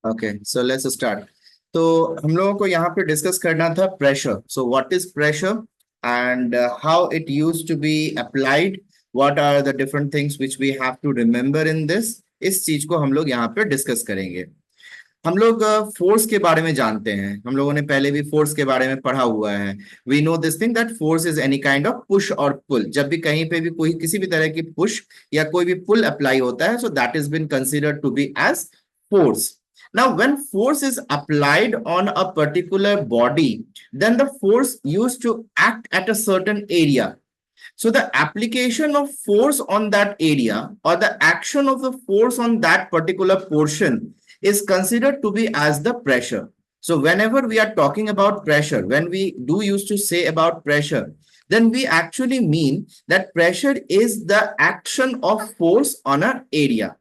Okay, so let's start. तो हम लोगों को यहाँ पे डिस्कस करना था pressure. So what is pressure and how it used to be applied, what are the different things which we have to remember in this. इस चीज को हम लोग यहाँ पे डिस्कस करेंगे। हम लोग फोर्स के बारे में जानते हैं, हम लोगों ने पहले भी फोर्स के बारे में पढ़ा हुआ है। We know this thing that force is any kind of push और पुल। जब भी कहीं पे भी कोई किसी भी तरह की पुश या कोई भी पुल अप्लाई होता है, so that is been considered to be as force. Now, when force is applied on a particular body, then the force used to act at a certain area. So the application of force on that area or the action of the force on that particular portion is considered to be as the pressure. So whenever we are talking about pressure, when we do used to say about pressure, then we actually mean that pressure is the action of force on an area.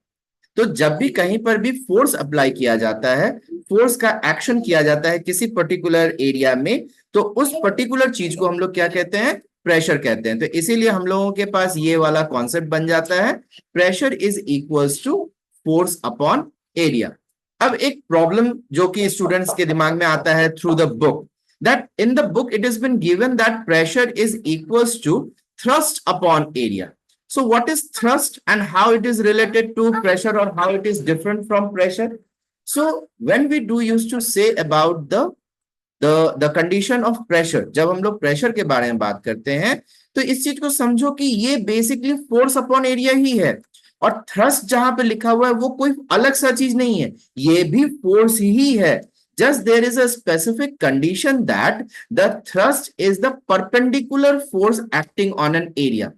तो जब भी कहीं पर भी force apply किया जाता है, force का एक्शन किया जाता है किसी पर्टिकुलर एरिया में, तो उस पर्टिकुलर चीज को हम लोग क्या कहते हैं? प्रेशर कहते हैं। तो इसीलिए हम लोगों के पास ये वाला कॉन्सेप्ट बन जाता है, pressure is equals to force upon area. अब एक प्रॉब्लम जो कि स्टूडेंट्स के दिमाग में आता है through the book, that in the book it is been given that pressure is equals to thrust upon area. So what is thrust and how it is related to pressure or how it is different from pressure? So when we do used to say about the condition of pressure, जब हम लोग pressure के बारे में बात करते हैं, तो इस चीज को समझो कि ये बेसिकली फोर्स अपॉन एरिया ही है। और थ्रस्ट जहां पे लिखा हुआ है वो कोई अलग सा चीज नहीं है, ये भी फोर्स ही है। Just there is a specific condition that the thrust is the perpendicular force acting on an area.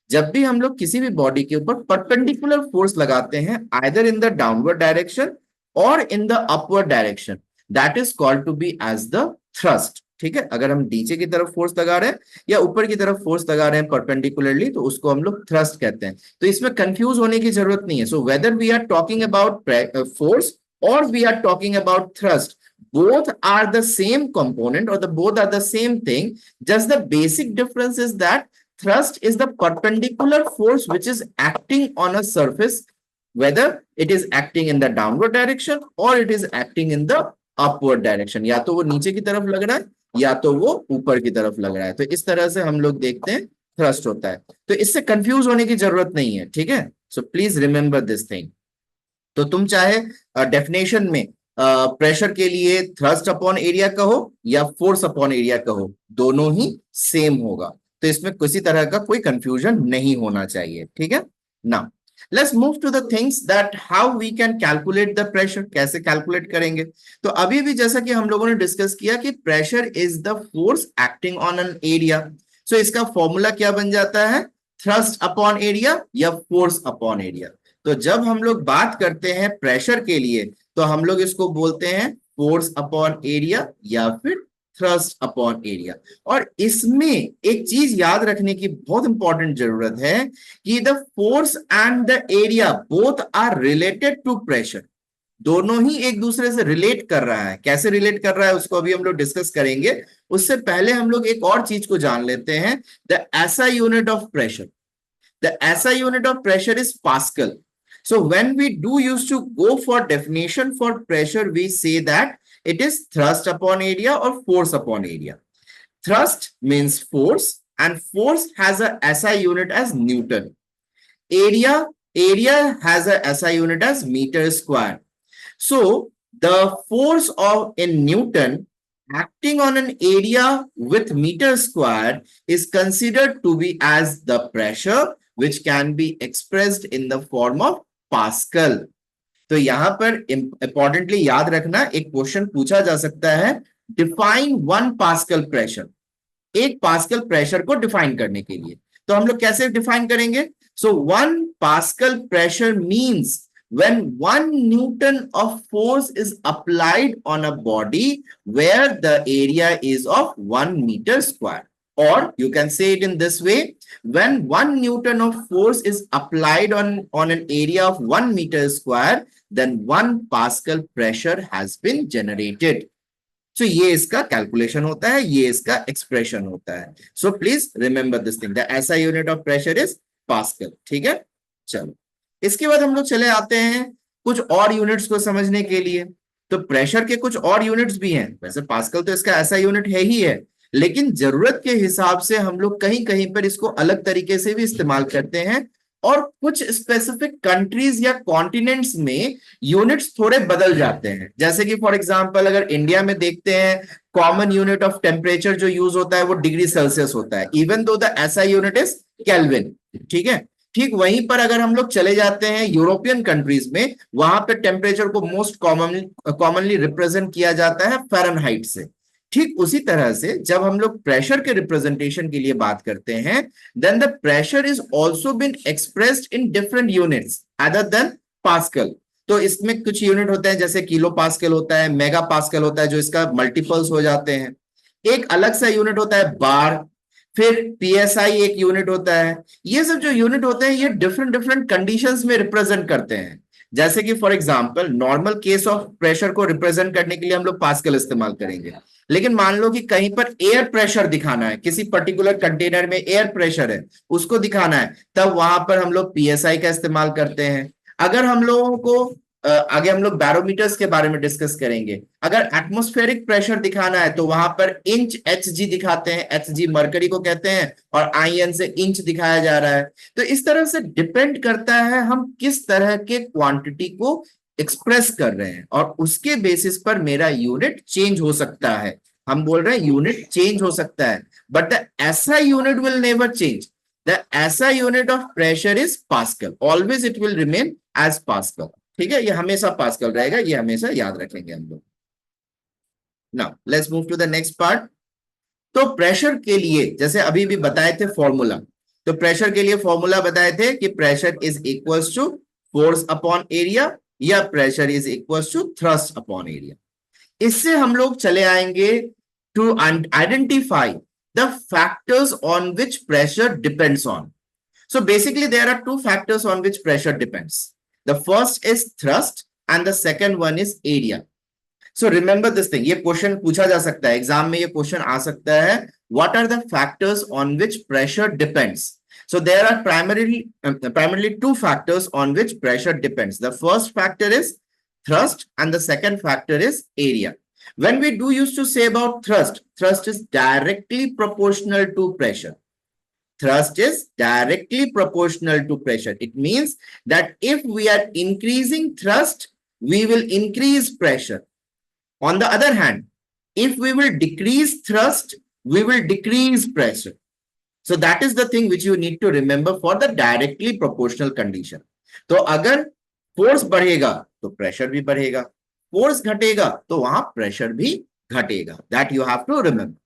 जब भी हम लोग किसी भी बॉडी के ऊपर परपेंडिकुलर फोर्स लगाते हैं, either in the downward direction और in the upward direction, that is called to be as the thrust. ठीक है, अगर हम नीचे की तरफ फोर्स लगा रहे हैं या ऊपर की तरफ फोर्स लगा रहे हैं परपेंडिकुलरली, तो उसको हम लोग थ्रस्ट कहते हैं। तो इसमें कंफ्यूज होने की जरूरत नहीं है। So whether we are talking about force और we are talking about thrust, both are the same component or the both are the same thing. Just the basic difference is that thrust is the perpendicular force which is acting on a surface, whether it is acting in the downward direction or it is acting in the upward direction. या तो वो नीचे की तरफ लग रहा है या तो वो ऊपर की तरफ लग रहा है। तो इस तरह से हम लोग देखते हैं थ्रस्ट होता है। तो इससे कंफ्यूज होने की जरूरत नहीं है, ठीक है। So please remember this thing. तो तुम चाहे डेफिनेशन में प्रेशर के लिए थ्रस्ट अपॉन एरिया कहो या फोर्स अपॉन एरिया कहो, दोनों ही सेम होगा। तो इसमें किसी तरह का कोई कंफ्यूजन नहीं होना चाहिए, ठीक है ना। Let's move to the things that how we can calculate the pressure. कैसे कैलकुलेट करेंगे? तो अभी भी जैसा कि हम लोगों ने डिस्कस किया कि pressure is the force acting on an area. So इसका फॉर्मूला क्या बन जाता है? थ्रस्ट अपॉन एरिया या फोर्स अपॉन एरिया। तो जब हम लोग बात करते हैं प्रेशर के लिए, तो हम लोग इसको बोलते हैं फोर्स अपॉन एरिया या फिर थ्रस्ट अपॉन एरिया। और इसमें एक चीज याद रखने की बहुत इंपॉर्टेंट जरूरत है कि the force and the area both are related to pressure. दोनों ही एक दूसरे से रिलेट कर रहा है। कैसे रिलेट कर रहा है उसको अभी हम लोग डिस्कस करेंगे। उससे पहले हम लोग एक और चीज को जान लेते हैं, the SI unit of pressure. The SI unit of pressure is pascal. So when we do used to go for definition for pressure, we say that it is thrust upon area or force upon area. Thrust means force and force has a SI unit as Newton. Area has a SI unit as meter square. So the force of in Newton acting on an area with meter square is considered to be as the pressure which can be expressed in the form of pascal. तो यहां पर importantly याद रखना, एक question पूछा जा सकता है, डिफाइन वन पास्कल प्रेशर। एक पास्कल प्रेशर को डिफाइन करने के लिए तो हम लोग कैसे डिफाइन करेंगे? So one pascal pressure means when 1 Newton of force is applied on a body where the area is of 1 meter square. Or you can say it in this way, when 1 Newton of force is applied on an area of 1 meter square, then 1 Pascal pressure has been generated. So ये इसका calculation होता है, ये इसका expression होता है। So please remember this thing, the SI unit of pressure is pascal, ठीक है। चलो, इसके बाद हम लोग चले आते हैं कुछ और यूनिट्स को समझने के लिए। तो प्रेशर के कुछ और यूनिट्स भी हैं, वैसे पास्कल तो इसका ऐसा यूनिट है ही है, लेकिन जरूरत के हिसाब से हम लोग कहीं कहीं पर इसको अलग तरीके से भी इस्तेमाल करते हैं, और कुछ स्पेसिफिक कंट्रीज या कॉन्टिनेंट्स में यूनिट्स थोड़े बदल जाते हैं। जैसे कि फॉर एग्जांपल अगर इंडिया में देखते हैं, कॉमन यूनिट ऑफ टेम्परेचर जो यूज होता है वो डिग्री सेल्सियस होता है, even though the SI unit is kelvin, ठीक है। ठीक वहीं पर अगर हम लोग चले जाते हैं यूरोपियन कंट्रीज में, वहां पे टेम्परेचर को मोस्ट कॉमनली रिप्रेजेंट किया जाता है फ़ारेनहाइट से। ठीक उसी तरह से जब हम लोग प्रेशर के रिप्रेजेंटेशन के लिए बात करते हैं, then the pressure is also been expressed in different units other than pascal. तो इसमें कुछ यूनिट होते हैं जैसे किलो पास्कल होता है, मेगा पास्कल होता है, जो इसका मल्टीपल्स हो जाते हैं। एक अलग सा यूनिट होता है बार, फिर पीएसआई एक यूनिट होता है। ये सब जो यूनिट होते हैं ये डिफरेंट डिफरेंट कंडीशंस में रिप्रेजेंट करते हैं। जैसे कि for example normal case of pressure को रिप्रेजेंट करने के लिए हम लोग पास्कल इस्तेमाल करेंगे, लेकिन मान लो कि कहीं पर एयर प्रेशर दिखाना है, किसी पर्टिकुलर कंटेनर में एयर प्रेशर है उसको दिखाना है, तब वहां पर हम लोग पीएसआई का इस्तेमाल करते हैं। अगर हम लोगों को आगे हम लोग बैरोमीटर्स के बारे में डिस्कस करेंगे, अगर एटमॉस्फेरिक प्रेशर दिखाना है तो वहां पर इंच एच जी दिखाते हैं, एच जी मरकरी को कहते हैं, और आईएन से इंच दिखाया जा रहा है। तो इस तरह से डिपेंड करता है हम किस तरह के क्वांटिटी को एक्सप्रेस कर रहे हैं, और उसके बेसिस पर मेरा यूनिट चेंज हो सकता है। हम बोल रहे हैं यूनिट चेंज हो सकता है, but the SI unit will never change. The SI unit of pressure is pascal, always it will remain as pascal. ठीक है, ये हमेशा पास्कल रहेगा, ये हमेशा याद रखेंगे हम लोग। Now let's move to the next part. तो प्रेशर के लिए जैसे अभी भी बताए थे फॉर्मूला, तो प्रेशर के लिए फॉर्मूला बताए थे कि pressure is equals to force upon area, या pressure is equals to thrust upon area. इससे हम लोग चले आएंगे to identify the factors on which pressure depends on. So basically, there are two factors on which pressure depends. The first is thrust and the second one is area. So remember this thing. ये question पूछा जा सकता है exam में, ये question आ सकता है, what are the factors on which pressure depends? So there are primarily two factors on which pressure depends. The first factor is thrust and the second factor is area. When we do used to say about thrust, thrust is directly proportional to pressure. Thrust is directly proportional to pressure. It means that if we are increasing thrust, we will increase pressure. On the other hand, if we will decrease thrust, we will decrease pressure. So that is the thing which you need to remember for the directly proportional condition. तो अगर force बढ़ेगा तो pressure भी बढ़ेगा, force घटेगा तो वहां pressure भी घटेगा. That you have to remember.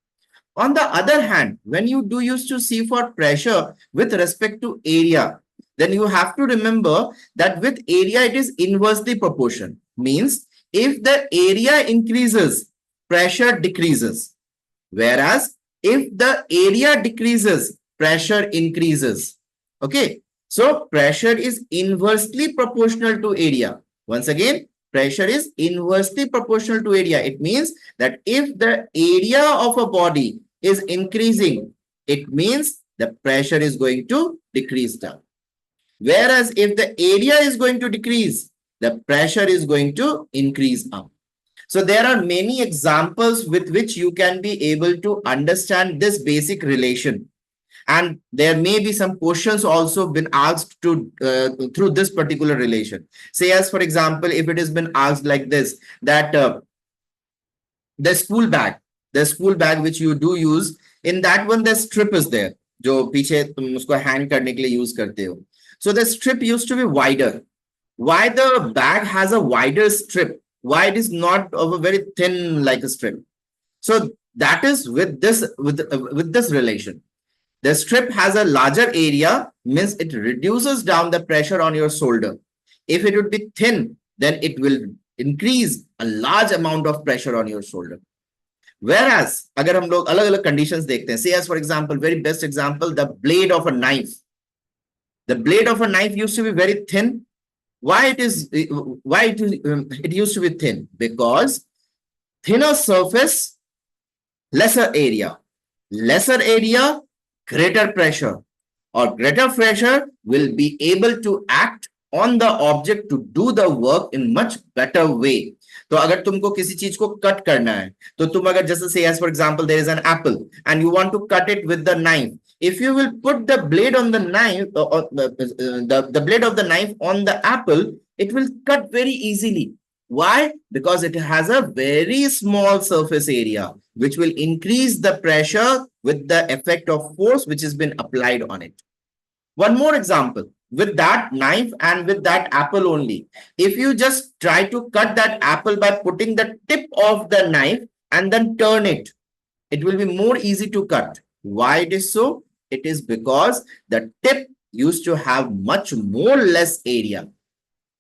On the other hand, when you do used to see for pressure with respect to area, then you have to remember that with area it is inversely proportional. Means if the area increases, pressure decreases. Whereas if the area decreases, pressure increases. Okay. So pressure is inversely proportional to area. Once again, pressure is inversely proportional to area. It means that if the area of a body is increasing, it means the pressure is going to decrease down. Whereas if the area is going to decrease, the pressure is going to increase up. So there are many examples with which you can be able to understand this basic relation. And there may be some questions also been asked to through this particular relation. Say as for example, if it has been asked like this, that the school bag which you do use, in that one the strip is there, जो पीछे तुम उसको hang करने के लिए use करते हो. So the strip used to be wider. Why the bag has a wider strip? Why it is not of a very thin like a strip? So that is with this relation. The strip has a larger area, means it reduces down the pressure on your shoulder. If it would be thin, then it will increase a large amount of pressure on your shoulder. Whereas अगर हम लोग अलग अलग conditions देखते हैं, say as for example, very best example, the blade of a knife. The blade of a knife used to be very thin. Why it used to be thin? Because thinner surface, lesser area, greater pressure, or greater pressure will be able to act on the object to do the work in much better way. तो अगर तुमको किसी चीज को cut करना है, तो तुम अगर जैसे say as for example there is an apple and you want to cut it with the knife, if you will put the blade on the knife, the blade of the knife on the apple, it will cut very easily. Why? Because it has a very small surface area, which will increase the pressure with the effect of force which has been applied on it. One more example, with that knife and with that apple only. If you just try to cut that apple by putting the tip of the knife and then turn it, it will be more easy to cut. Why it is so? It is because the tip used to have much more less area.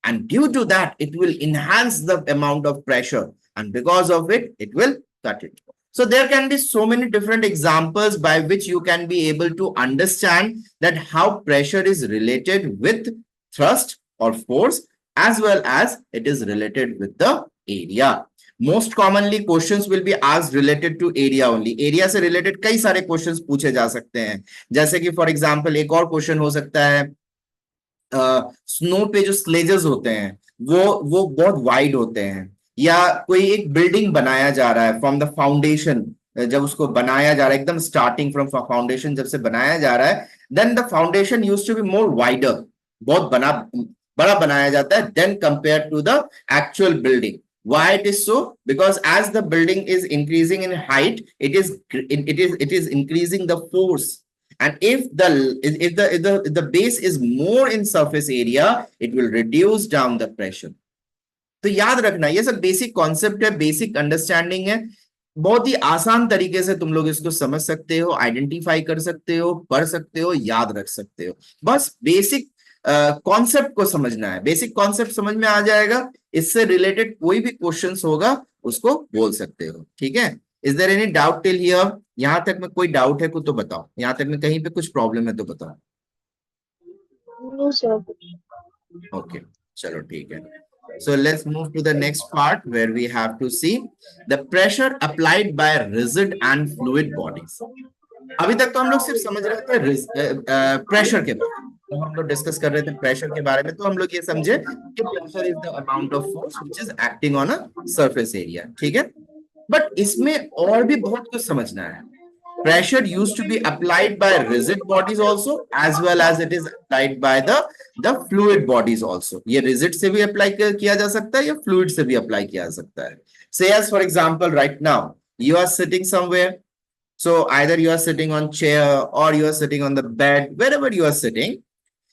And due to that, it will enhance the amount of pressure. And because of it, it will cut it. So there can be so many different examples by which you can be able to understand that how pressure is related with thrust or force, as well as it is related with the area. Most commonly questions will be asked related to area only. Area से related कई सारे questions पूछे जा सकते हैं. जैसे कि for example एक और question हो सकता है, स्नो पे जो स्लेजेस होते हैं वो बहुत वाइड होते हैं, या कोई एक बिल्डिंग बनाया जा रहा है फ्रॉम द फाउंडेशन, जब उसको बनाया जा रहा है एकदम स्टार्टिंग फ्रॉम फाउंडेशन जब से बनाया जा रहा है, then the foundation used to be more wider, बहुत बड़ा बनाया जाता है then compare to the actual building. Why it is so? Because as the building is increasing in height, it is increasing the force. And if the base is more in surface area, it will reduce down the pressure. तो याद रखना ये सब basic concept है, basic understanding है. बहुत ही आसान तरीके से तुम लोग इसको समझ सकते हो, आइडेंटिफाई कर सकते हो, पढ़ सकते हो, याद रख सकते हो. बस बेसिक कॉन्सेप्ट को समझना है. बेसिक कॉन्सेप्ट समझ में आ जाएगा, इससे रिलेटेड कोई भी क्वेश्चंस होगा उसको बोल सकते हो. ठीक है. Is there any doubt till here? यहां तक में कोई डाउट है कुछ तो बताओ. यहां तक में कहीं पे कुछ प्रॉब्लम है तो बताओ. No sir. ओके, चलो ठीक है. So let's move to the next part where we have to see the pressure applied by rigid and fluid bodies. अभी तक तो हम लोग सिर्फ समझ रहे थे प्रेशर के बारे में, तो हम लोग डिस्कस कर रहे थे प्रेशर के बारे में. तो हम लोग ये समझे कि pressure is the amount of force which is acting on a surface area. ठीक है. बट इसमें और भी बहुत कुछ समझना है. Pressure used to be applied by rigid bodies also, as well as it is applied by the fluid bodies also. ये rigid से भी apply किया जा सकता है या fluid से भी apply किया जा सकता है. Say as for example right now you are sitting somewhere, so either you are sitting on chair or you are sitting on the bed, wherever you are sitting,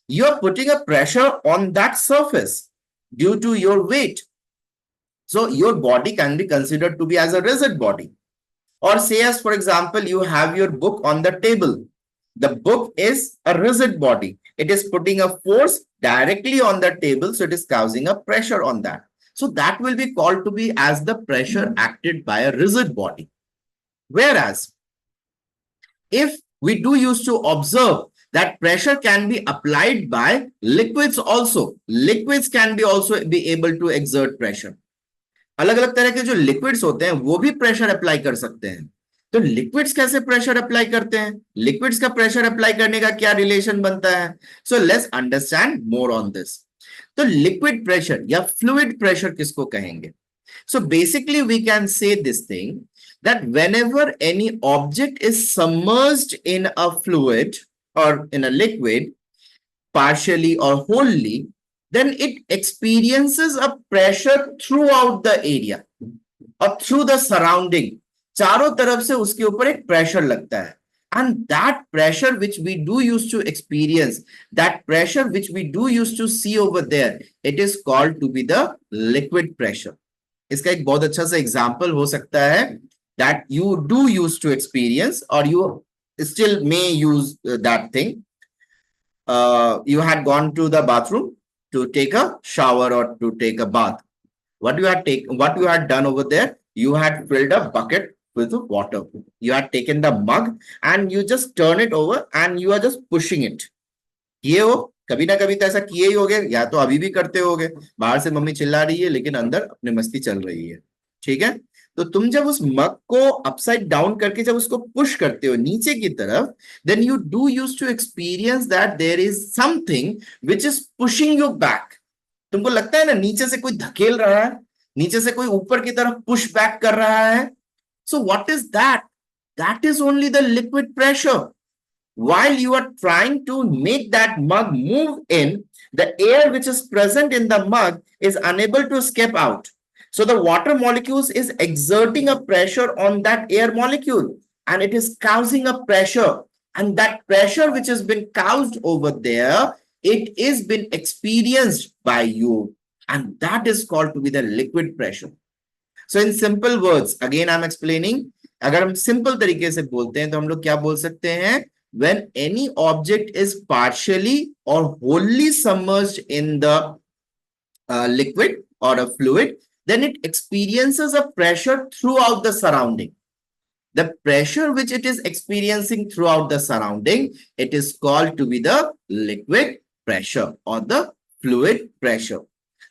you are putting a pressure on that surface due to your weight. So your body can be considered to be as a rigid body. Or say as for example, you have your book on the table. The book is a rigid body. It is putting a force directly on the table, so it is causing a pressure on that. So that will be called to be as the pressure acted by a rigid body. Whereas, if we do used to observe that pressure can be applied by liquids also. Liquids can be also be able to exert pressure. अलग अलग तरह के जो liquids होते हैं वो भी pressure apply कर सकते हैं. तो लिक्विड्स कैसे प्रेशर अप्लाई करते हैं, लिक्विड्स का प्रेशर अप्लाई करने का क्या रिलेशन बनता है? So let's understand more on this. तो लिक्विड प्रेशर या फ्लूइड प्रेशर किसको कहेंगे? So basically we can say this thing that whenever any object is submerged in a fluid or in a liquid, partially or wholly, then it experiences a pressure throughout the area or through the surrounding. चारों तरफ से उसके ऊपर एक pressure लगता है. And that pressure which we do used to experience, that pressure which we do used to see over there, it is called to be the liquid pressure. इसका एक बहुत अच्छा सा एग्जाम्पल हो सकता है that you do used to experience or you still may use that thing. You had gone to the bathroom to take a shower or to take a bath. What you had done over there, you had filled a bucket with water. You had taken the mug and you just turn it over and you are just pushing it. किए हो कभी ना कभी तो ऐसा किए ही होगे, या तो अभी भी करते होगे. बाहर से मम्मी चिल्ला रही है लेकिन अंदर अपनी मस्ती चल रही है. ठीक है. तो तुम जब उस मग को अपसाइड डाउन करके जब उसको पुश करते हो नीचे की तरफ, then you do use to experience that there is something which is pushing you back. तुमको लगता है ना नीचे से कोई धकेल रहा है, नीचे से कोई ऊपर की तरफ पुश बैक कर रहा है। सो what is that? That is only the liquid pressure. While you are trying to make that mug move in, the air which is present in the mug is unable to escape out. So the water molecules is exerting a pressure on that air molecule, and it is causing a pressure. And that pressure which has been caused over there, it is been experienced by you. And that is called to be the liquid pressure. So in simple words, again I'm explaining, अगर हम simple तरीके से बोलते हैं तो हम लोग क्या बोल सकते हैं? When any object is partially or wholly submerged in the liquid or a fluid, then it experiences a pressure throughout the surrounding. The pressure which it is experiencing throughout the surrounding, it is called to be the liquid pressure or the fluid pressure.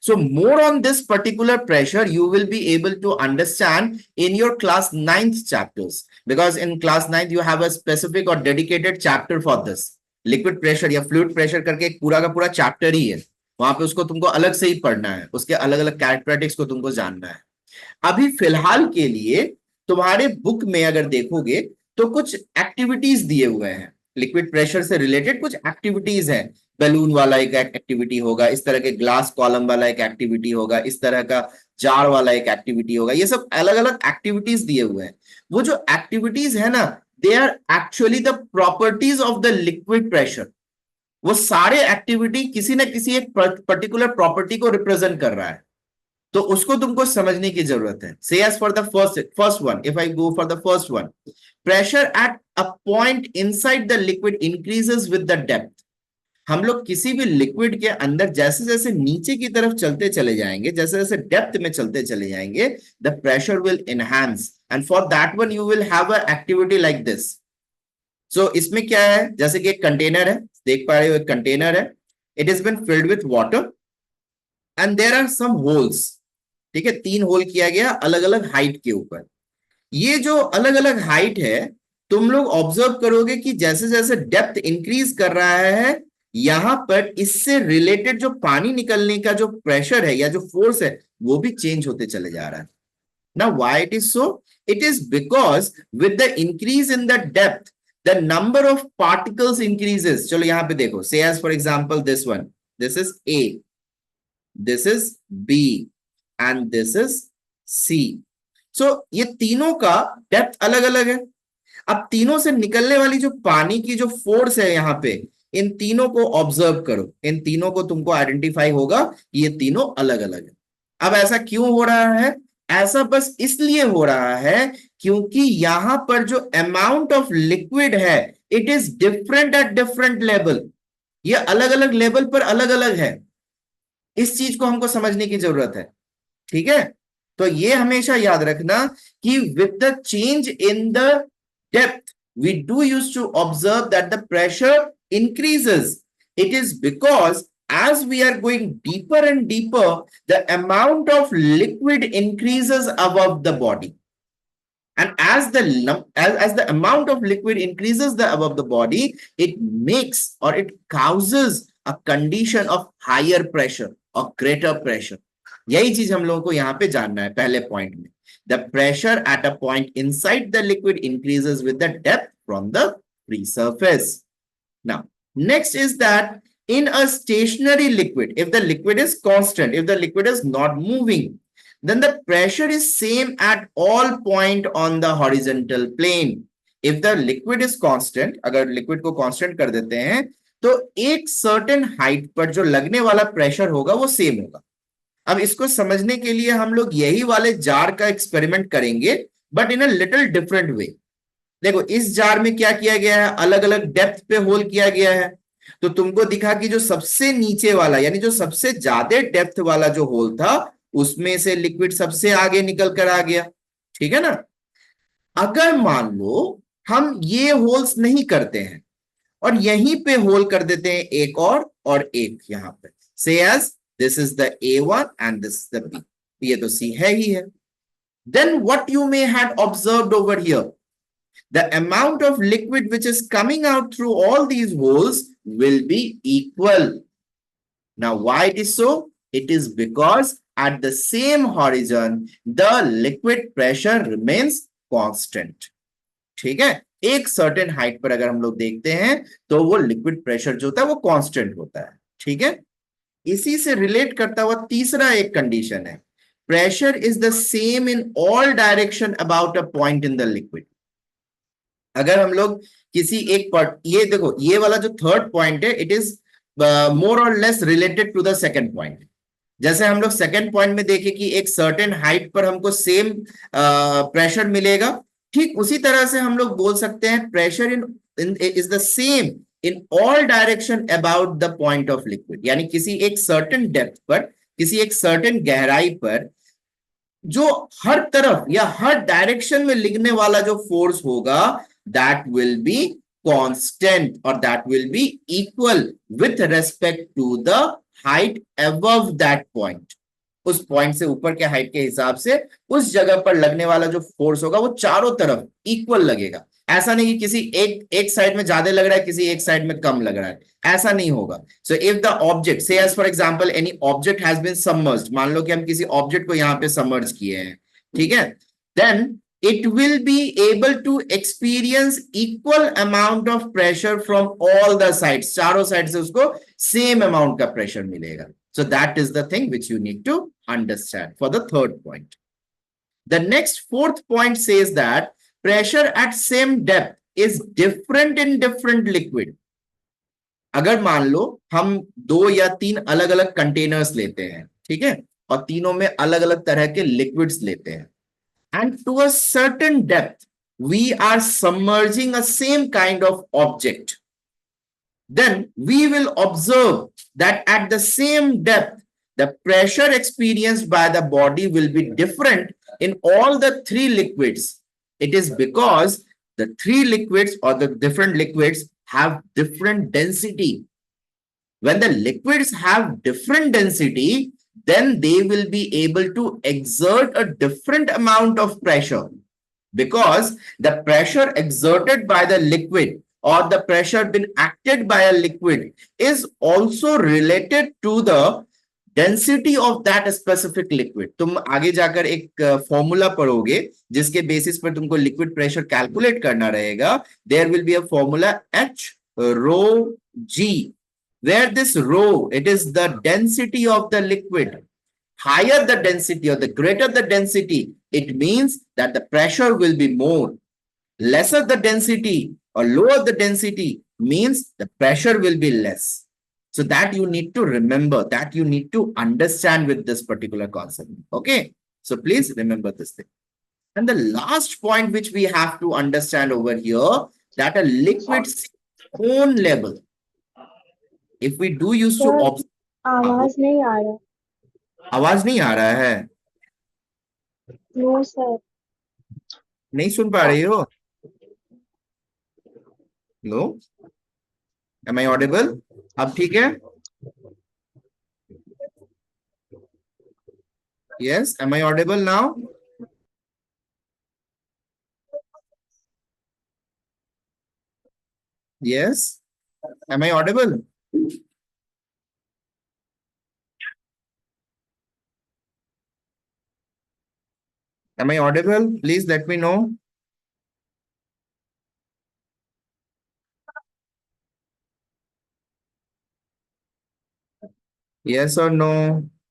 So more on this particular pressure, you will be able to understand in your class 9th chapters, because in class 9th, you have a specific or dedicated chapter for this. Liquid pressure या fluid pressure करके एक पूरा का पूरा chapter ही है। वहां पे उसको तुमको अलग से ही पढ़ना है, उसके अलग अलग कैरेक्टरिस्टिक्स को तुमको जानना है। अभी फिलहाल के लिए तुम्हारे बुक में अगर देखोगे तो कुछ एक्टिविटीज दिए हुए हैं, लिक्विड प्रेशर से रिलेटेड कुछ एक्टिविटीज हैं। बैलून वाला एक एक्टिविटी होगा, इस तरह के ग्लास कॉलम वाला एक एक्टिविटी होगा, इस तरह का जार वाला एक एक्टिविटी होगा। ये सब अलग अलग एक्टिविटीज दिए हुए हैं। वो जो एक्टिविटीज है ना, they are actually the properties of the liquid pressure. वो सारे एक्टिविटी किसी न किसी एक पर्टिकुलर प्रॉपर्टी को रिप्रेजेंट कर रहा है, तो उसको तुमको समझने की जरूरत है। Say as for the first one, if I go for the first one, pressure at a point inside the liquid increases with the depth. हम लोग किसी भी लिक्विड के अंदर जैसे जैसे नीचे की तरफ चलते चले जाएंगे, जैसे जैसे डेप्थ में चलते चले जाएंगे, the pressure will enhance, and for that one you will have a activity like this. So इसमें क्या है, जैसे कि एक कंटेनर है, देख पा रहे हो एक कंटेनर है, it is been filled with water and there are some holes. ठीक है, 3 होल किया गया अलग अलग हाइट के ऊपर। ये जो अलग अलग हाइट है, तुम लोग ऑब्जर्व करोगे कि जैसे जैसे डेप्थ इंक्रीज कर रहा है, यहां पर इससे रिलेटेड जो पानी निकलने का जो प्रेशर है या जो फोर्स है, वो भी चेंज होते चले जा रहा है। Now why it is so? It is because with the increase in the depth, the number of particles increases. चलो यहां पे देखो, say as for example this one, this is A, this is B, and this is C. So ये तीनों का depth अलग अलग है। अब तीनों से निकलने वाली जो पानी की जो फोर्स है यहाँ पे, इन तीनों को ऑब्जर्व करो, इन तीनों को तुमको आइडेंटिफाई होगा कि ये तीनों अलग अलग है। अब ऐसा क्यों हो रहा है? ऐसा बस इसलिए हो रहा है क्योंकि यहां पर जो अमाउंट ऑफ लिक्विड है, it is different at different level. ये अलग अलग लेवल पर अलग अलग है। इस चीज को हमको समझने की जरूरत है। ठीक है, तो ये हमेशा याद रखना कि with the change in the depth we do used to observe that the pressure increases. It is because as we are going deeper and deeper, the amount of liquid increases above the body. And as the amount of liquid increases above the body, it makes or it causes a condition of higher pressure or greater pressure. यही चीज हम लोगों को यहाँ पे जानना है पहले पॉइंट में। The pressure at a point inside the liquid increases with the depth from the free surface. Now, next is that in a stationary liquid, if the liquid is constant, if the liquid is not moving, then the pressure is same at all point on the horizontal plane. If the liquid is constant, अगर liquid को constant कर देते हैं, तो एक certain height पर जो लगने वाला pressure होगा वो same होगा। अब इसको समझने के लिए हम लोग यही वाले जार का एक्सपेरिमेंट करेंगे, but in a little different way. देखो इस जार में क्या किया गया है, अलग अलग डेप्थ पे होल किया गया है। तो तुमको दिखा कि जो सबसे नीचे वाला यानी जो सबसे ज्यादा डेप्थ वाला जो होल था, उसमें से लिक्विड सबसे आगे निकल कर आ गया। ठीक है ना। अगर मान लो हम ये होल्स नहीं करते हैं और यहीं पे होल कर देते हैं एक और एक यहां पे, से as this is the A1 and this is the B. ये तो C है ही है। then what you may have observed over here, the amount of liquid which is coming out through all these holes will be equal. Now, why it is so? It is because at the same horizon, the liquid pressure remains constant. ठीक है, एक certain height पर अगर हम लोग देखते हैं तो वो लिक्विड प्रेशर जो होता है वो कांस्टेंट होता है. ठीक है, इसी से रिलेट करता हुआ तीसरा एक कंडीशन है, pressure is the same in all direction about a point in the liquid. अगर हम लोग किसी एक पॉइंट, ये देखो ये वाला जो थर्ड पॉइंट है, इट इज मोर और less related to the second point. जैसे हम लोग सेकंड पॉइंट में देखे कि एक सर्टेन हाइट पर हमको सेम प्रेशर मिलेगा, ठीक उसी तरह से हम लोग बोल सकते हैं pressure in is the same in all direction about the point of liquid. यानी किसी एक सर्टेन डेप्थ पर, किसी एक सर्टेन गहराई पर जो हर तरफ या हर डायरेक्शन में लिखने वाला जो फोर्स होगा, दैट विल बी कांस्टेंट और that will be equal with respect to the height above that point. उस पॉइंट से ऊपर के हाइट के हिसाब से उस जगह पर लगने वाला जो फोर्स होगा वो चारों तरफ इक्वल लगेगा. ऐसा नहीं कि किसी एक साइड में ज्यादा लग रहा है, किसी एक साइड में कम लग रहा है, ऐसा नहीं होगा. So if the object say as for example any object has been submerged, मान लो कि हम किसी ऑब्जेक्ट को यहाँ पे सबमर्ज किए हैं, ठीक है, then it will be able to experience equal amount of pressure from all the sides. चारों साइड से उसको सेम अमाउंट का प्रेशर मिलेगा. So that is the thing which you need to understand for the third point. The next fourth point says that pressure at same depth is different in different liquid. अगर मान लो हम 2 या 3 अलग अलग containers लेते हैं, ठीक है, और तीनों में अलग अलग तरह के लिक्विड्स लेते हैं, and to a certain depth we are submerging a same kind of object, then we will observe that at the same depth the pressure experienced by the body will be different in all the 3 liquids. It is because the 3 liquids or the different liquids have different density. When the liquids have different density, then they will be able to exert a different amount of pressure, because the pressure exerted by the liquid or the pressure been acted by a liquid is also related to the density of that specific liquid. तुम आगे जाकर एक formula पढ़ोगे जिसके basis पर तुमको liquid pressure calculate करना रहेगा. There will be a formula H rho G, where this rho, it is the density of the liquid. Higher the density or the greater the density, it means that the pressure will be more. Lesser the density or lower the density means the pressure will be less. So that you need to remember, that you need to understand with this particular concept. Okay, so please remember this thing. And the last point which we have to understand over here, that a liquid's own level, if we do use to sir observe, आवाज नहीं आ रहा. आवाज नहीं आ रहा है, no sir. नहीं सुन पा रही हो? No, am I audible? अब ठीक है? Yes, am I audible now? Yes, am I audible? Am I audible? Please let me know. Yes or no?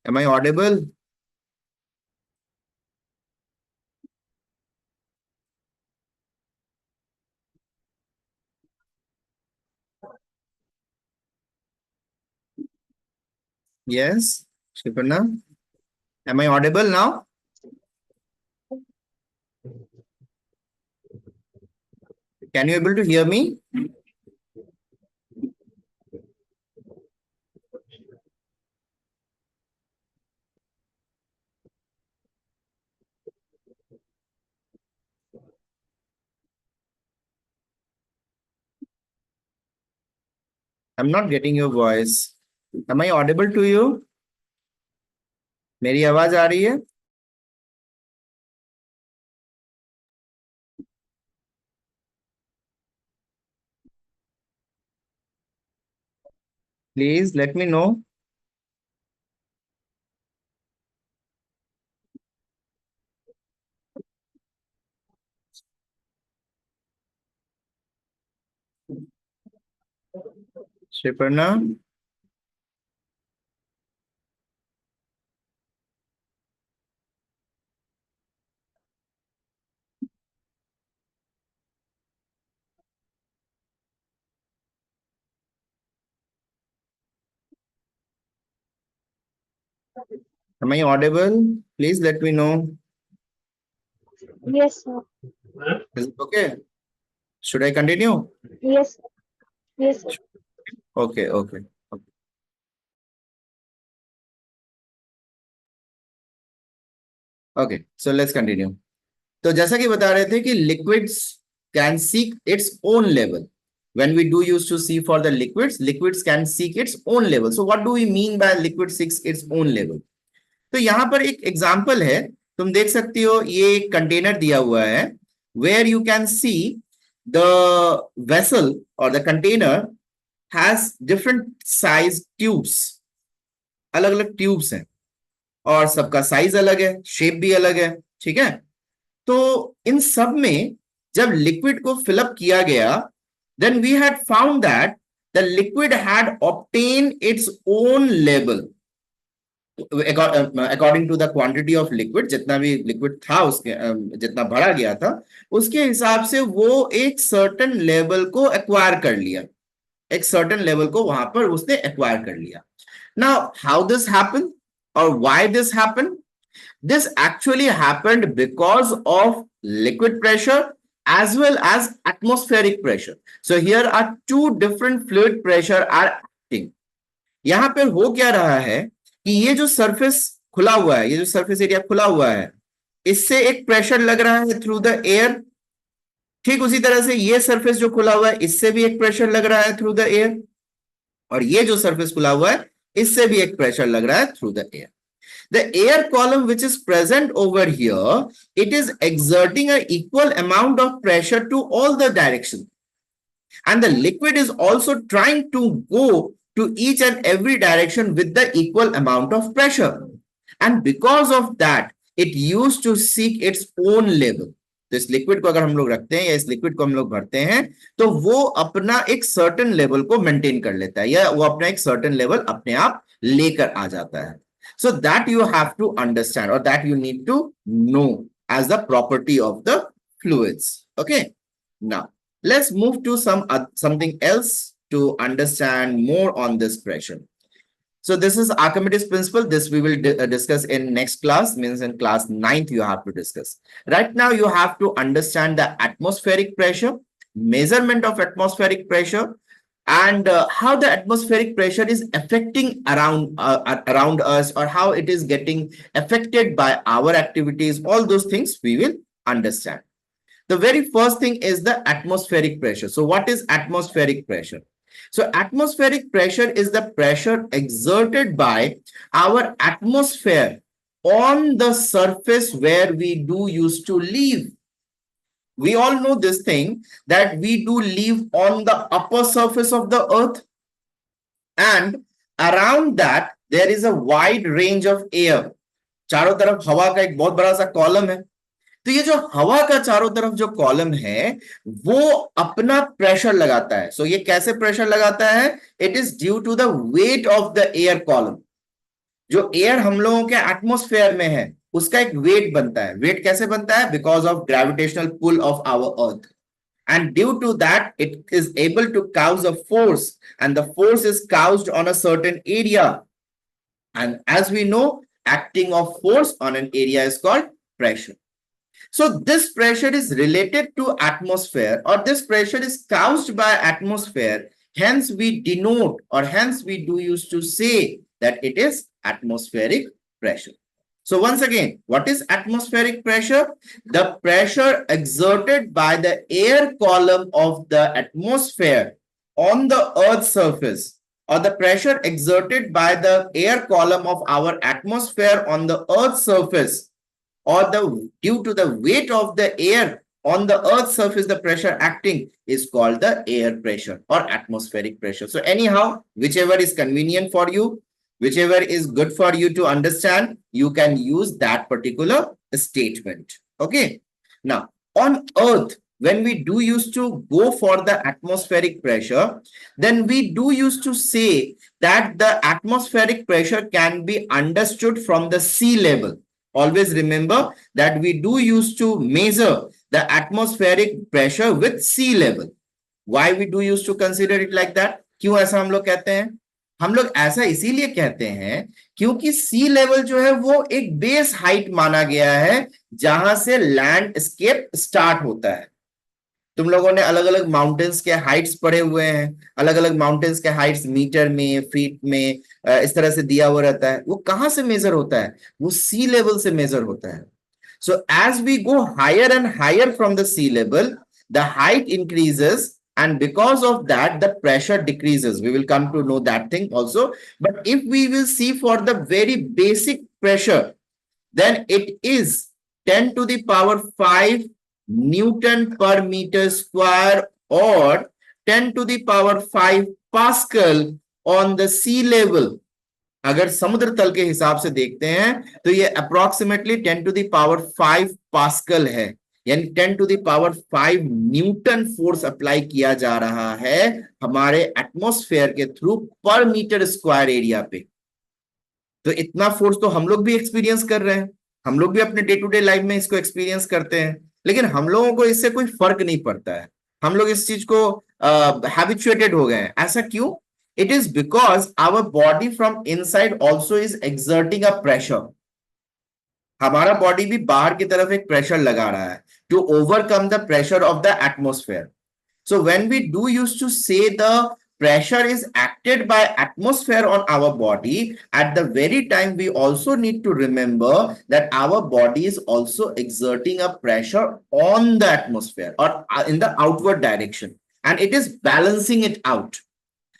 Am I audible? Yes, Shiparna? Am I audible now? Can you able to hear me? I'm not getting your voice. Am I audible to you? मेरी आवाज आ रही है? Please let me know. Shiparna. Am I audible? Please let me know. Yes, sir. Is it okay? Should I continue? Yes, sir. Yes, sir. Okay, okay. Okay, so let's continue. तो जैसा कि बता रहे थे कि liquids can seek its own level. When we do use to see for the liquids, liquids can seek its own level. So what do we mean by liquid seeks its own level? तो यहाँ पर एक example है, तुम देख सकती हो, ये एक कंटेनर दिया हुआ है, where you can see the vessel or the container has different size tubes. अलग अलग ट्यूब्स हैं और सबका साइज अलग है, शेप भी अलग है, ठीक है। तो इन सब में जब लिक्विड को फिलअप किया गया, then we had found that the liquid had obtain its own level according to the quantity of liquid. जितना भी लिक्विड था उसके जितना भरा गया था उसके हिसाब से वो एक सर्टेन लेवल को एक्वायर कर लिया, एक सर्टेन लेवल को वहां पर उसने एक्वायर कर लिया। नाउ हाउ दिस हैपन और why this happen? This actually happened because of liquid pressure as well as atmospheric pressure. So here are two different fluid pressure are acting. यहां पर हो क्या रहा है कि ये जो सरफेस खुला हुआ है, ये जो सरफेस एरिया खुला हुआ है, इससे एक प्रेशर लग रहा है थ्रू द एयर। ठीक उसी तरह से ये सरफेस जो खुला हुआ है इससे भी एक प्रेशर लग रहा है थ्रू द एयर, और ये जो सरफेस खुला हुआ है इससे भी एक प्रेशर लग रहा है through the air. The air column which is present over here, it is exerting an equal amount of pressure to all the directions. And the liquid is also trying to go to each and every direction with the equal amount of pressure. And because of that, it used to seek its own level. तो इस liquid को अगर हम लोग रखते हैं या इस लिक्विड को हम लोग भरते हैं तो वो अपना एक सर्टेन लेवल को मेंटेन कर लेता है, या वो अपना एक सर्टेन लेवल अपने आप लेकर आ जाता है। So that you have to understand, or that you need to know as the property of the fluids. Okay. Now let's move to something else to understand more on this pressure. So this is Archimedes principle. This we will discuss in next class, means in class 9th you have to discuss. Right now you have to understand the atmospheric pressure, measurement of atmospheric pressure, and how the atmospheric pressure is affecting around us, or how it is getting affected by our activities. All those things we will understand. The very first thing is the atmospheric pressure. So what is atmospheric pressure? So atmospheric pressure is the pressure exerted by our atmosphere on the surface where we do used to live. We all know this thing that we do live on the upper surface of the earth, and around that there is a wide range of air. चारों तरफ हवा का एक बहुत बड़ा सा column है। तो ये जो हवा का चारों तरफ जो कॉलम है वो अपना प्रेशर लगाता है। सो ये कैसे प्रेशर लगाता है? It is due to the weight of the air column. जो एयर हम लोगों के एटमॉस्फेयर में है उसका एक वेट बनता है। वेट कैसे बनता है? Because of gravitational pull of our earth, and due to that it is able to cause a force, and the force is caused on a certain area, and as we know acting of force on an area is called pressure. So this pressure is related to atmosphere, or this pressure is caused by atmosphere, hence we denote, or hence we do use to say that it is atmospheric pressure. So once again, what is atmospheric pressure? The pressure exerted by the air column of the atmosphere on the Earth's surface, or the pressure exerted by the air column of our atmosphere on the Earth's surface, or due to the weight of the air on the earth's surface the pressure acting is called the air pressure or atmospheric pressure. So anyhow, whichever is convenient for you, whichever is good for you to understand, you can use that particular statement. Okay. Now, on earth, when we do used to go for the atmospheric pressure, then we do used to say that the atmospheric pressure can be understood from the sea level. Always remember that we do used to measure the atmospheric pressure with sea level. Why we do used to consider it like that? क्यों ऐसा हम लोग कहते हैं? हम लोग ऐसा इसीलिए कहते हैं क्योंकि सी लेवल जो है वो एक बेस हाइट माना गया है जहां से लैंडस्केप स्टार्ट होता है. तुम लोगों ने अलग अलग माउंटेन्स के हाइट्स पढ़े हुए हैं, अलग अलग माउंटेन्स के हाइट्स मीटर में, फीट में, इस तरह से दिया हुआ रहता है. वो कहां से मेजर होता है? वो सी लेवल से मेजर होता है. So as we go higher and higher from the sea level, the height increases, and because of that, the pressure decreases. We will come to know that thing also. But if we will see for the very basic pressure, then it is 10 to the power 5 Newton per meter square or 10 to the power 5 Pascal on the sea level. अगर समुद्र तल के हिसाब से देखते हैं तो ये approximately 10 to the power 5 pascal है, यानी 10 to the power 5 newton force apply किया जा रहा है हमारे एटमॉस्फेयर के थ्रू पर मीटर स्क्वायर एरिया पे. तो इतना फोर्स तो हम लोग भी एक्सपीरियंस कर रहे हैं, हम लोग भी अपने डे टू डे लाइफ में इसको एक्सपीरियंस करते हैं, लेकिन हम लोगों को इससे कोई फर्क नहीं पड़ता है. हम लोग इस चीज को हैबिचुएटेड हो गए हैं. ऐसा क्यों? It is because our body from inside also is exerting a pressure. हमारा बॉडी भी बाहर की तरफ एक प्रेशर लगा रहा है to overcome the pressure of the atmosphere. So when we do used to say the pressure is acted by atmosphere on our body, at the very time we also need to remember that our body is also exerting a pressure on the atmosphere or in the outward direction, and it is balancing it out.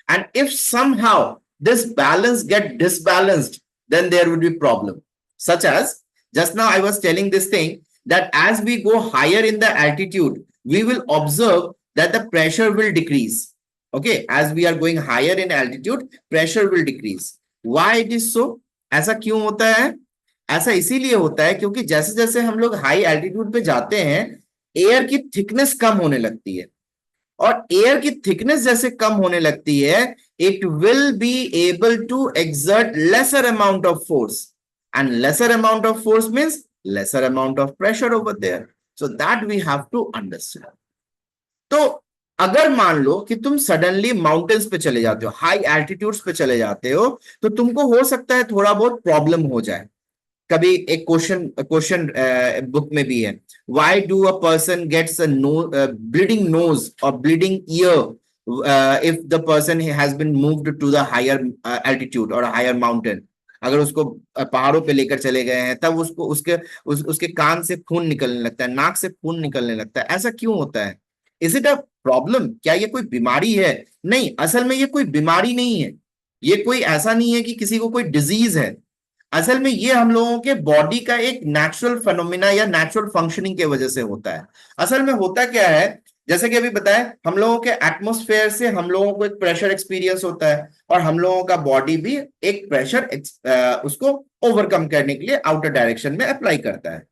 And if somehow this balance get disbalanced, then there would be problem. Such as, just now I was telling this thing that as we go higher in the altitude, we will observe that the pressure will decrease. Okay, as we are going higher in altitude, pressure will decrease. Why it is so? ऐसा क्यों होता है? ऐसा इसीलिए होता है क्योंकि जैसे जैसे हम लोग हाई एल्टीट्यूड पे जाते हैं, एयर की थिकनेस कम होने लगती है, और एयर की थिकनेस जैसे कम होने लगती है, it will be able to exert lesser amount of force, and lesser amount of force means lesser amount of pressure over there. So that we have to understand. तो अगर मान लो कि तुम सडनली माउंटेन्स पे चले जाते हो, हाई एल्टीट्यूड्स पे चले जाते हो, तो तुमको हो सकता है थोड़ा बहुत प्रॉब्लम हो जाए. कभी एक क्वेश्चन बुक में भी है, why do a person gets a bleeding nose or bleeding ear if the person has been moved to the higher altitude or a higher mountain. अगर उसको पहाड़ों पे लेकर चले गए हैं तब उसको उसके कान से खून निकलने लगता है, नाक से खून निकलने लगता है. ऐसा क्यों होता है? Is it a problem? क्या ये कोई बीमारी है? नहीं, असल में ये कोई बीमारी नहीं है. ये कोई ऐसा नहीं है कि किसी को कोई डिजीज है. असल में ये हम लोगों के बॉडी का एक नेचुरल फेनोमेना या नेचुरल फंक्शनिंग की वजह से होता है. असल में होता क्या है, जैसे कि अभी बताया, हम लोगों के एटमॉस्फेयर से हम लोगों को एक प्रेशर एक्सपीरियंस होता है, और हम लोगों का बॉडी भी एक प्रेशर उसको ओवरकम करने के लिए आउटर डायरेक्शन में अप्लाई करता है.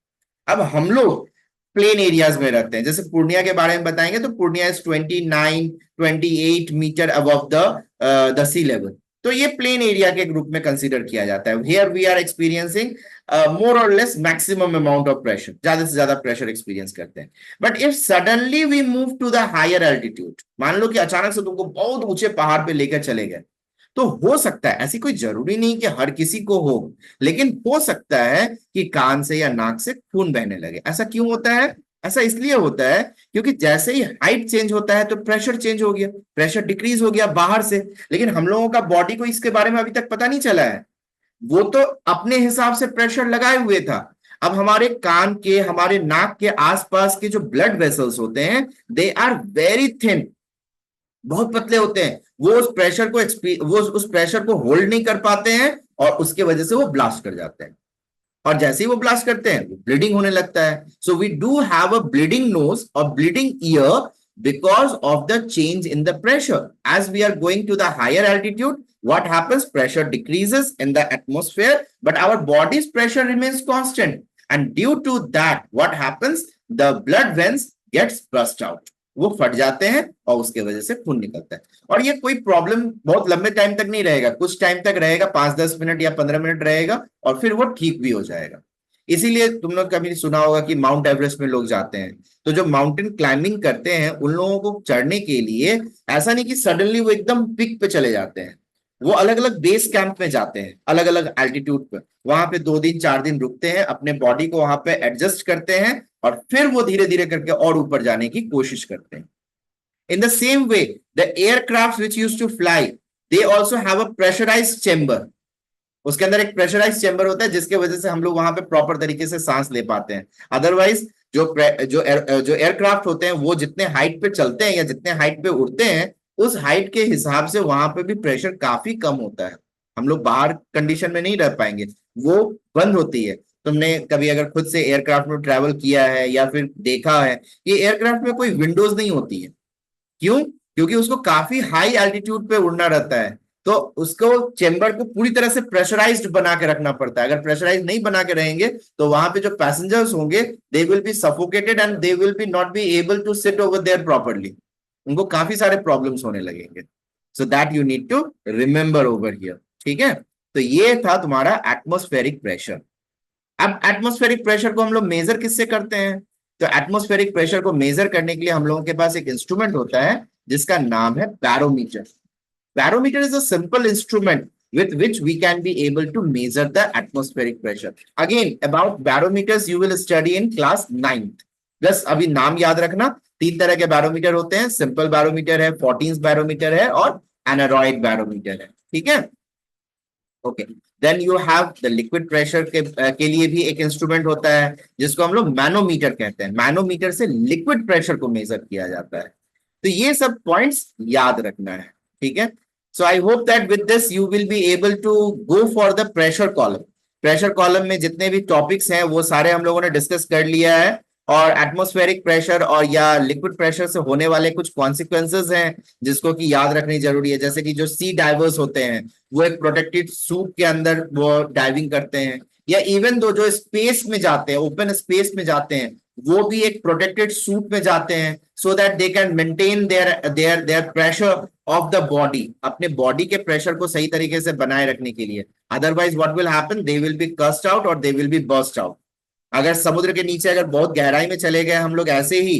अब हम लोग प्लेन एरियाज में रहते हैं. जैसे पूर्णिया के बारे में बताएंगे तो Purnia is 28 metre above the sea level. तो ये प्लेन एरिया के ग्रुप में कंसीडर किया जाता है. Here we are experiencing more और less maximum amount of pressure, ज्यादा से ज्यादा प्रेशर एक्सपीरियंस करते हैं. But if suddenly we move to the higher altitude, मान लो कि अचानक से तुमको बहुत ऊंचे पहाड़ पे लेकर चले गए, तो हो सकता है, ऐसी कोई जरूरी नहीं कि हर किसी को हो, लेकिन हो सकता है कि कान से या नाक से खून बहने लगे. ऐसा क्यों होता है? ऐसा इसलिए होता है क्योंकि जैसे ही हाइट चेंज होता है तो प्रेशर चेंज हो गया, प्रेशर डिक्रीज हो गया बाहर से, लेकिन हम लोगों का बॉडी को इसके बारे में अभी तक पता नहीं चला है. वो तो अपने हिसाब से प्रेशर लगाए हुए था. अब हमारे कान के, हमारे नाक के आसपास के जो ब्लड वेसल्स होते हैं, दे आर वेरी थिन, बहुत पतले होते हैं. वो उस प्रेशर को होल्ड नहीं कर पाते हैं और उसके वजह से वो ब्लास्ट कर जाते हैं. और जैसे ही वो ब्लास्ट करते हैं ब्लीडिंग होने लगता है. So we do have a bleeding nose और bleeding ear because of the change in the pressure. As we are going to the higher altitude, what happens? Pressure decreases in the atmosphere, but our body's pressure remains constant. And due to that, what happens? The blood veins gets burst out. वो फट जाते हैं और उसके वजह से खून निकलता है. और ये कोई प्रॉब्लम बहुत लंबे टाइम तक नहीं रहेगा, कुछ टाइम तक रहेगा, 5-10 मिनट या 15 मिनट रहेगा और फिर वो ठीक भी हो जाएगा. इसीलिए तुम लोग कभी सुना होगा कि माउंट एवरेस्ट में लोग जाते हैं, तो जो माउंटेन क्लाइंबिंग करते हैं उन लोगों को चढ़ने के लिए ऐसा नहीं कि सडनली वो एकदम पिक पे चले जाते हैं. वो अलग अलग बेस कैंप में जाते हैं, अलग अलग एल्टीट्यूड पे, वहां पे 2 दिन 4 दिन रुकते हैं, अपने बॉडी को वहां पे एडजस्ट करते हैं और फिर वो धीरे धीरे करके और ऊपर जाने की कोशिश करते हैं. In the same way the aircraft which used to fly, they also have a pressurised chamber. उसके अंदर एक प्रेशराइज चेंबर होता है जिसके वजह से हम लोग वहां पे प्रॉपर तरीके से सांस ले पाते हैं. अदरवाइज जो एयरक्राफ्ट होते हैं वो जितने हाइट पे चलते हैं या जितने हाइट पे उड़ते हैं उस हाइट के हिसाब से वहां पे भी प्रेशर काफी कम होता है. हम लोग बाहर कंडीशन में नहीं रह पाएंगे, वो बंद होती है. तुमने कभी अगर खुद से एयरक्राफ्ट में ट्रेवल किया है या फिर देखा है, ये एयरक्राफ्ट में कोई विंडोज नहीं होती है. क्यों? क्योंकि उसको काफी हाई एल्टीट्यूड पे उड़ना रहता है, तो उसको चेंबर को पूरी तरह से प्रेशराइज्ड बना के रखना पड़ता है. अगर प्रेशराइज नहीं बना के रहेंगे तो वहां पे जो पैसेंजर्स होंगे they will be suffocated and they will be not be able to sit over there properly. उनको काफी सारे प्रॉब्लम्स होने लगेंगे. So that you need to remember over here. ठीक है, तो ये था तुम्हारा एटमॉस्फेरिक प्रेशर. अब एटमॉस्फेरिक प्रेशर को हम लोग मेजर किससे करते हैं? तो एटमॉस्फेरिक प्रेशर को मेजर करने के लिए हम लोगों के पास एक इंस्ट्रूमेंट होता है जिसका नाम है barometer. Barometer is a simple instrument with which we can be able to measure the atmospheric pressure. Again, about barometers you will study in class 9th. बस अभी नाम याद रखना, 3 तरह के बैरोमीटर होते हैं, सिंपल बैरोमीटर है, 14 बैरोमीटर है और एनारॉइड बैरोमीटर है. ठीक है, okay. Then you have the liquid pressure के लिए भी एक इंस्ट्रूमेंट होता है जिसको हम लोग मैनोमीटर कहते हैं. मैनोमीटर से लिक्विड प्रेशर को मेजर किया जाता है. तो ये सब पॉइंट्स याद रखना है. ठीक है, so I hope that with this you will be able to go for the pressure column. Pressure column में जितने भी टॉपिक्स हैं वो सारे हम लोगों ने डिस्कस कर लिया है, और एटमॉस्फेरिक प्रेशर और या लिक्विड प्रेशर से होने वाले कुछ कॉन्सिक्वेंसेस हैं जिसको कि याद रखनी जरूरी है. जैसे कि जो सी डाइवर्स होते हैं वो एक प्रोटेक्टेड सूट के अंदर वो डाइविंग करते हैं, या इवन दो जो स्पेस में जाते हैं, ओपन स्पेस में जाते हैं, वो भी एक प्रोटेक्टेड सूट में जाते हैं so that they can maintain their pressure of the body, अपने बॉडी के प्रेशर को सही तरीके से बनाए रखने के लिए. Otherwise what will happen, they will B कस्ट आउट और दे विल बी बर्स्ट आउट. अगर समुद्र के नीचे अगर बहुत गहराई में चले गए हम लोग ऐसे ही,